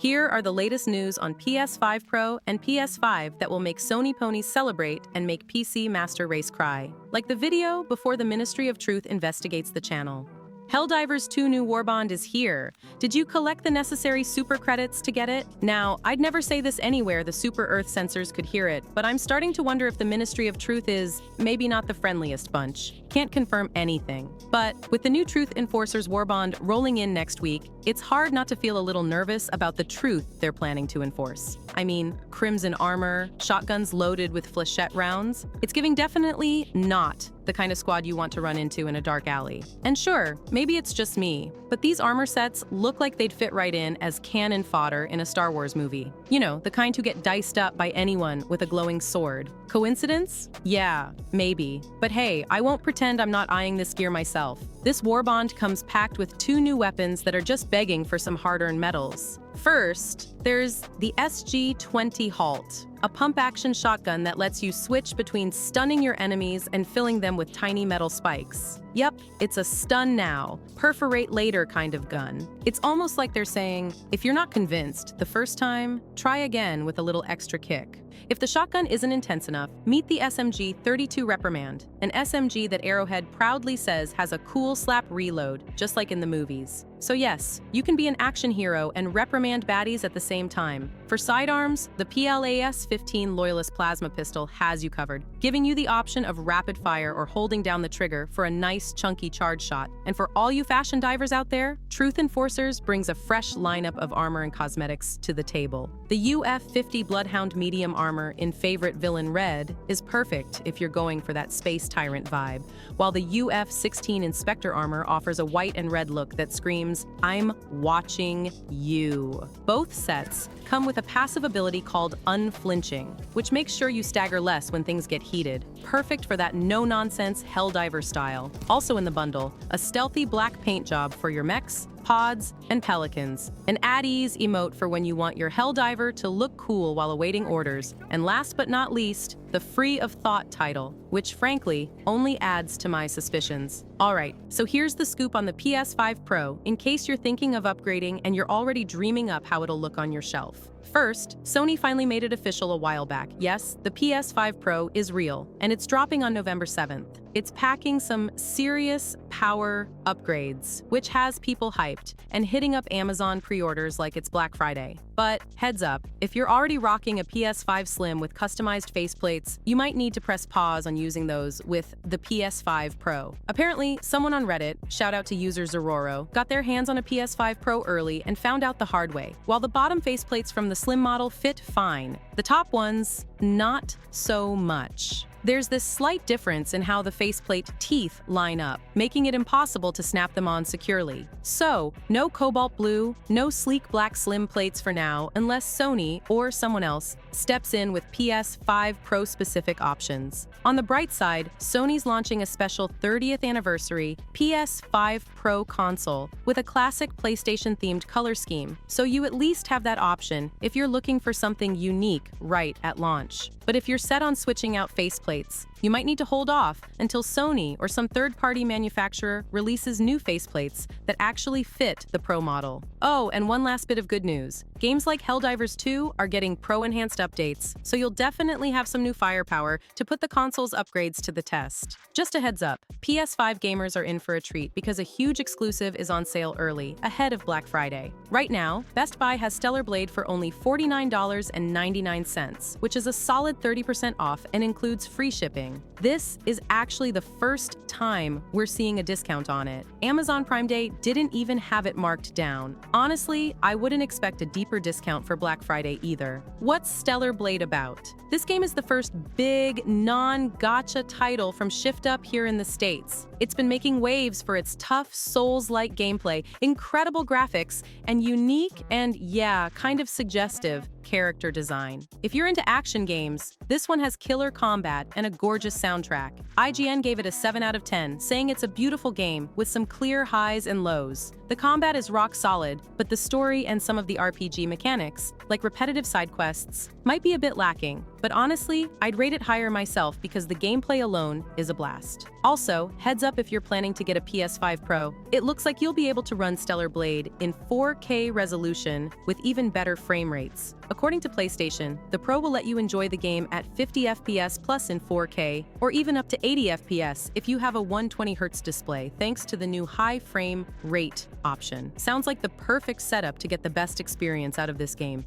Here are the latest news on PS5 Pro and PS5 that will make Sony ponies celebrate and make PC Master Race cry. Like the video before the Ministry of Truth investigates the channel. Helldivers 2 New Warbond is here. Did you collect the necessary super credits to get it? Now, I'd never say this anywhere the Super Earth censors could hear it, but I'm starting to wonder if the Ministry of Truth is maybe not the friendliest bunch. Can't confirm anything. But with the new Truth Enforcers Warbond rolling in next week, it's hard not to feel a little nervous about the truth they're planning to enforce. I mean, crimson armor, shotguns loaded with flechette rounds. It's giving definitely not the kind of squad you want to run into in a dark alley. And sure, maybe it's just me, but these armor sets look like they'd fit right in as cannon fodder in a Star Wars movie. You know, the kind who get diced up by anyone with a glowing sword. Coincidence? Yeah, maybe. But hey, I won't pretend I'm not eyeing this gear myself. This Warbond comes packed with 2 new weapons that are just begging for some hard-earned medals. First, there's the SG-20 Halt, a pump-action shotgun that lets you switch between stunning your enemies and filling them with tiny metal spikes. Yep, it's a stun now, perforate later kind of gun. It's almost like they're saying, if you're not convinced the first time, try again with a little extra kick. If the shotgun isn't intense enough, meet the SMG-32 Reprimand, an SMG that Arrowhead proudly says has a cool slap reload, just like in the movies. So yes, you can be an action hero and reprimand baddies at the same time. For sidearms, the PLAS-15 Loyalist Plasma Pistol has you covered, giving you the option of rapid fire or holding down the trigger for a nice chunky charge shot. And for all you fashion divers out there, Truth Enforcers brings a fresh lineup of armor and cosmetics to the table. The UF-50 Bloodhound Medium Armor in favorite villain red is perfect if you're going for that space tyrant vibe, while the UF-16 Inspector Armor offers a white and red look that screams, I'm watching you. Both sets come with a passive ability called Unflinching, which makes sure you stagger less when things get heated. Perfect for that no-nonsense Helldiver style. Also in the bundle, a stealthy black paint job for your mechs, pods, and pelicans. An at-ease emote for when you want your Helldiver to look cool while awaiting orders. And last but not least, the Free of Thought title, which frankly only adds to my suspicions. Alright, so here's the scoop on the PS5 Pro, in case you're thinking of upgrading and you're already dreaming up how it'll look on your shelf. First, Sony finally made it official a while back. Yes, the PS5 Pro is real, and it's dropping on November 7th. It's packing some serious power upgrades, which has people hyped and hitting up Amazon pre-orders like it's Black Friday. But heads up, if you're already rocking a PS5 Slim with customized faceplates, you might need to press pause on using those with the PS5 Pro. Apparently, someone on Reddit, shout out to user Zororo, got their hands on a PS5 Pro early and found out the hard way. While the bottom faceplates from the Slim model fit fine, the top ones, not so much. There's this slight difference in how the faceplate teeth line up, making it impossible to snap them on securely. So, no cobalt blue, no sleek black slim plates for now, unless Sony or someone else steps in with PS5 Pro specific options. On the bright side, Sony's launching a special 30th anniversary PS5 Pro console with a classic PlayStation-themed color scheme, so you at least have that option if you're looking for something unique right at launch. But if you're set on switching out faceplates, you might need to hold off until Sony or some third-party manufacturer releases new faceplates that actually fit the Pro model. Oh, and one last bit of good news. Games like Helldivers 2 are getting Pro-enhanced updates, so you'll definitely have some new firepower to put the console's upgrades to the test. Just a heads up, PS5 gamers are in for a treat because a huge exclusive is on sale early, ahead of Black Friday. Right now, Best Buy has Stellar Blade for only $49.99, which is a solid 30% off and includes free shipping. This is actually the first time we're seeing a discount on it. Amazon Prime Day didn't even have it marked down. Honestly, I wouldn't expect a deeper discount for Black Friday either. What's Stellar Blade about? This game is the first big, non-gacha title from Shift Up here in the States. It's been making waves for its tough, Souls-like gameplay, incredible graphics, and unique and, yeah, kind of suggestive character design. If you're into action games, this one has killer combat and a gorgeous soundtrack. IGN gave it a 7 out of 10, saying it's a beautiful game with some clear highs and lows. The combat is rock solid, but the story and some of the RPG mechanics, like repetitive side quests, might be a bit lacking. but honestly, I'd rate it higher myself because the gameplay alone is a blast. Also, heads up if you're planning to get a PS5 Pro, it looks like you'll be able to run Stellar Blade in 4K resolution with even better frame rates. According to PlayStation, the Pro will let you enjoy the game at 50 FPS plus in 4K, or even up to 80 FPS if you have a 120Hz display, thanks to the new high frame rate option. Sounds like the perfect setup to get the best experience out of this game.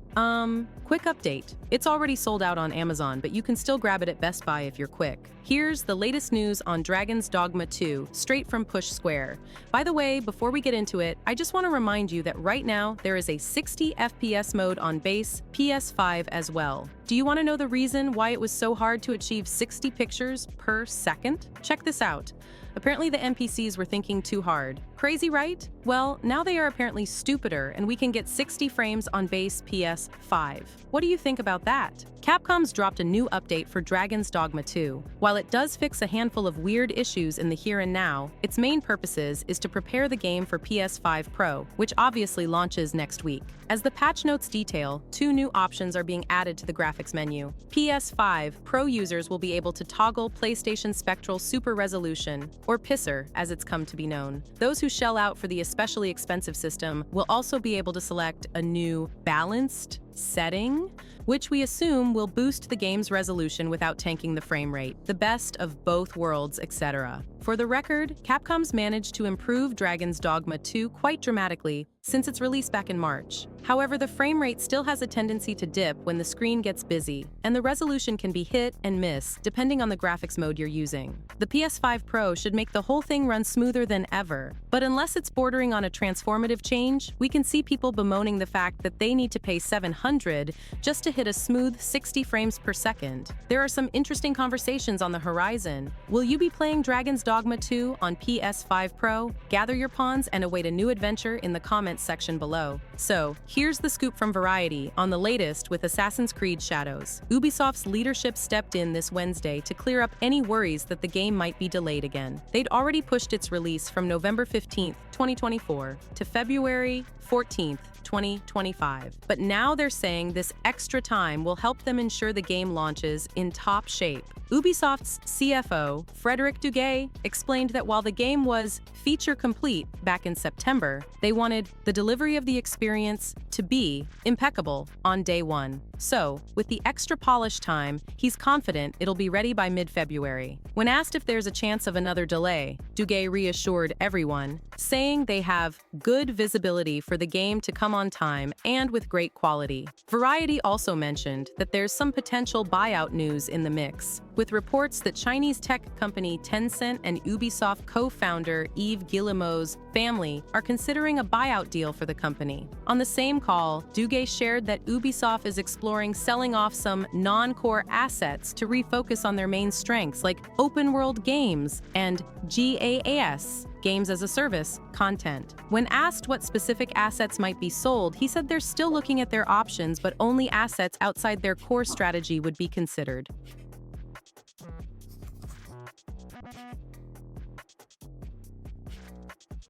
Quick update. It's already sold out on Amazon, but you can still grab it at Best Buy if you're quick. Here's the latest news on Dragon's Dogma 2, straight from Push Square. By the way, before we get into it, I just want to remind you that right now there is a 60 FPS mode on base PS5 as well. Do you want to know the reason why it was so hard to achieve 60 pictures per second? Check this out. Apparently the NPCs were thinking too hard. Crazy, right? Well, now they are apparently stupider and we can get 60 frames on base PS5. What do you think about that? Capcom's dropped a new update for Dragon's Dogma 2. While it does fix a handful of weird issues in the here and now, its main purposes is to prepare the game for PS5 Pro, which obviously launches next week. As the patch notes detail, 2 new options are being added to the graphics menu. PS5 Pro users will be able to toggle PlayStation Spectral Super Resolution, or PISR as it's come to be known. Those who shell out for the especially expensive system will also be able to select a new balanced setting, which we assume will boost the game's resolution without tanking the frame rate, the best of both worlds, etc. For the record, Capcom's managed to improve Dragon's Dogma 2 quite dramatically since its release back in March. However, the frame rate still has a tendency to dip when the screen gets busy, and the resolution can be hit and miss depending on the graphics mode you're using. The PS5 Pro should make the whole thing run smoother than ever, but unless it's bordering on a transformative change, we can see people bemoaning the fact that they need to pay $700 just to hit a smooth 60 frames per second. There are some interesting conversations on the horizon. Will you be playing Dragon's Dogma 2 on PS5 Pro? Gather your pawns and await a new adventure in the comments section below. So, here's the scoop from Variety on the latest with Assassin's Creed Shadows. Ubisoft's leadership stepped in this Wednesday to clear up any worries that the game might be delayed again. They'd already pushed its release from November 15th, 2024 to February 14th, 2025. But now they're saying this extra time will help them ensure the game launches in top shape. Ubisoft's CFO, Frédéric Duguay, explained that while the game was feature complete back in September, they wanted the delivery of the experience to be impeccable on day one. So, with the extra polish time, he's confident it'll be ready by mid-February. When asked if there's a chance of another delay, Duguay reassured everyone, saying they have good visibility for the game to come on time and with great quality. Variety also mentioned that there's some potential buyout news in the mix, with reports that Chinese tech company Tencent and Ubisoft co-founder Yves Guillemot's family are considering a buyout deal for the company. On the same call, Duguay shared that Ubisoft is exploring selling off some non-core assets to refocus on their main strengths like open-world games and GaaS, games as a service, content. When asked what specific assets might be sold, he said they're still looking at their options, but only assets outside their core strategy would be considered.